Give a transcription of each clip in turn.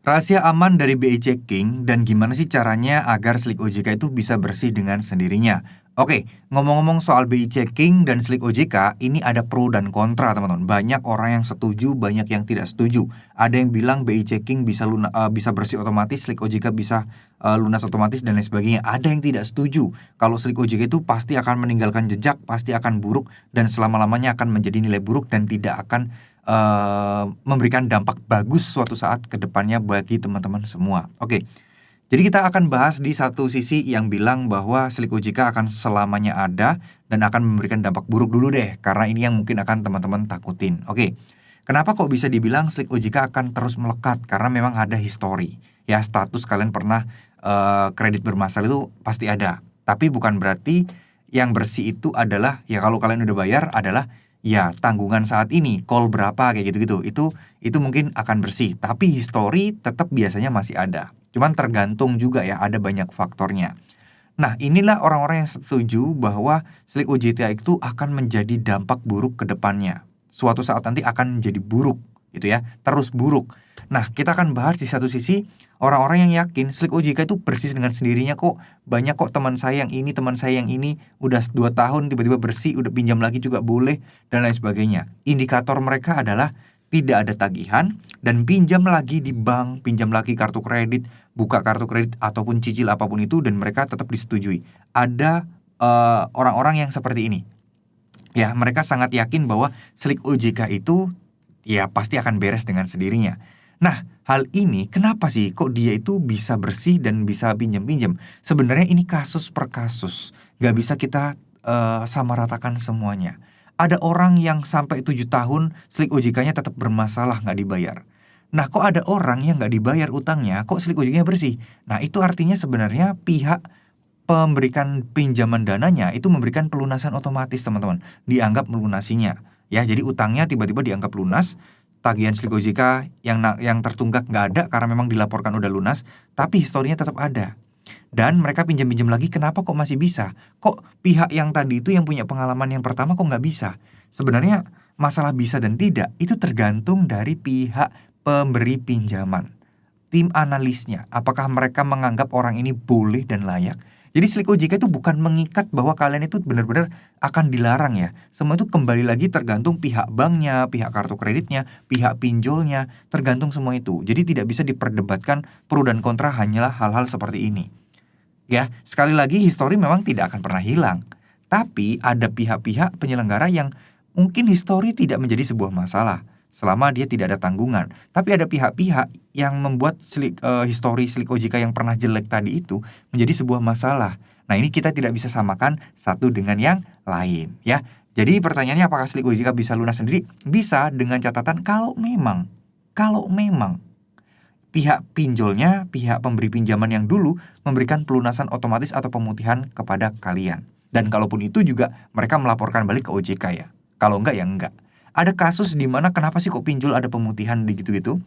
Rahasia aman dari BI Checking dan gimana sih caranya agar Slik OJK itu bisa bersih dengan sendirinya? Oke, ngomong-ngomong soal BI Checking dan Slik OJK, ini ada pro dan kontra teman-teman. Banyak orang yang setuju, banyak yang tidak setuju. Ada yang bilang BI Checking bisa bersih otomatis, Slik OJK bisa lunas otomatis dan lain sebagainya. Ada yang tidak setuju. Kalau Slik OJK itu pasti akan meninggalkan jejak, pasti akan buruk dan selama-lamanya akan menjadi nilai buruk dan tidak akan memberikan dampak bagus suatu saat ke depannya bagi teman-teman semua. Oke, jadi kita akan bahas di satu sisi yang bilang bahwa Slik OJK akan selamanya ada dan akan memberikan dampak buruk dulu deh, karena ini yang mungkin akan teman-teman takutin. Oke, kenapa kok bisa dibilang Slik OJK akan terus melekat? Karena memang ada histori. Ya, status kalian pernah kredit bermasalah itu pasti ada. Tapi bukan berarti yang bersih itu adalah, ya kalau kalian udah bayar adalah ya tanggungan saat ini, call berapa kayak gitu-gitu. Itu mungkin akan bersih, tapi histori tetap biasanya masih ada. Cuman tergantung juga ya, ada banyak faktornya. Nah, inilah orang-orang yang setuju bahwa Slik OJK itu akan menjadi dampak buruk ke depannya. Suatu saat nanti akan menjadi buruk, gitu ya, terus buruk. Nah, kita akan bahas di satu sisi orang-orang yang yakin Slik OJK itu bersih dengan sendirinya kok. Banyak kok teman saya yang ini udah 2 tahun tiba-tiba bersih, udah pinjam lagi juga boleh dan lain sebagainya. Indikator mereka adalah tidak ada tagihan dan pinjam lagi di bank, pinjam lagi kartu kredit, buka kartu kredit ataupun cicil apapun itu dan mereka tetap disetujui. Ada orang-orang yang seperti ini. Ya, mereka sangat yakin bahwa Slik OJK itu ya pasti akan beres dengan sendirinya. Nah, hal ini kenapa sih kok dia itu bisa bersih dan bisa pinjam-pinjam? Sebenarnya ini kasus per kasus. Gak bisa kita samaratakan semuanya. Ada orang yang sampai 7 tahun Slik OJK-nya tetap bermasalah gak dibayar. Nah, kok ada orang yang gak dibayar utangnya, kok Slik OJK-nya bersih? Nah, itu artinya sebenarnya pihak pemberikan pinjaman dananya itu memberikan pelunasan otomatis teman-teman. Dianggap melunasinya. Ya, jadi utangnya tiba-tiba dianggap lunas. Tagihan Slik OJK yang tertunggak nggak ada karena memang dilaporkan udah lunas, tapi historinya tetap ada. Dan mereka pinjam-pinjam lagi, kenapa kok masih bisa? Kok pihak yang tadi itu yang punya pengalaman yang pertama kok nggak bisa? Sebenarnya masalah bisa dan tidak itu tergantung dari pihak pemberi pinjaman. Tim analisnya, apakah mereka menganggap orang ini boleh dan layak? Jadi Slik OJK itu bukan mengikat bahwa kalian itu benar-benar akan dilarang ya. Semua itu kembali lagi tergantung pihak banknya, pihak kartu kreditnya, pihak pinjolnya, tergantung semua itu. Jadi tidak bisa diperdebatkan pro dan kontra hanyalah hal-hal seperti ini. Ya, sekali lagi histori memang tidak akan pernah hilang. Tapi ada pihak-pihak penyelenggara yang mungkin histori tidak menjadi sebuah masalah selama dia tidak ada tanggungan. Tapi ada pihak-pihak yang membuat histori Slik OJK yang pernah jelek tadi itu menjadi sebuah masalah. Nah, ini kita tidak bisa samakan satu dengan yang lain ya. Jadi pertanyaannya apakah Slik OJK bisa lunas sendiri? Bisa dengan catatan kalau memang pihak pinjolnya, pihak pemberi pinjaman yang dulu memberikan pelunasan otomatis atau pemutihan kepada kalian. Dan kalaupun itu juga mereka melaporkan balik ke OJK ya. Kalau enggak ya enggak. Ada kasus di mana kenapa sih kok pinjol ada pemutihan di gitu-gitu?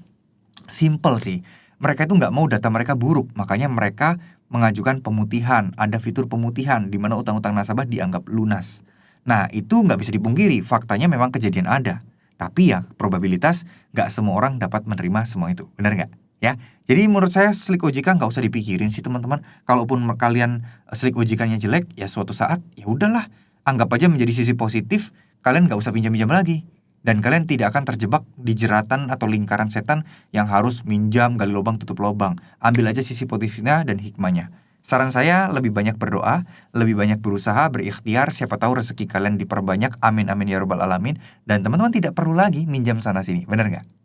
Simple sih. Mereka itu nggak mau data mereka buruk, makanya mereka mengajukan pemutihan. Ada fitur pemutihan di mana utang-utang nasabah dianggap lunas. Nah, itu nggak bisa dipungkiri, faktanya memang kejadian ada. Tapi ya, probabilitas nggak semua orang dapat menerima semua itu. Benar nggak? Ya, jadi menurut saya Slik OJK nggak usah dipikirin sih teman-teman. Kalaupun kalian Slik OJK-nya jelek, ya suatu saat ya udahlah, anggap aja menjadi sisi positif. Kalian nggak usah pinjam-pinjam lagi. Dan kalian tidak akan terjebak di jeratan atau lingkaran setan yang harus minjam, gali lubang, tutup lubang. Ambil aja sisi positifnya dan hikmahnya. Saran saya lebih banyak berdoa, lebih banyak berusaha, berikhtiar, siapa tahu rezeki kalian diperbanyak, amin amin ya rabbal alamin. Dan teman-teman tidak perlu lagi minjam sana sini, bener nggak?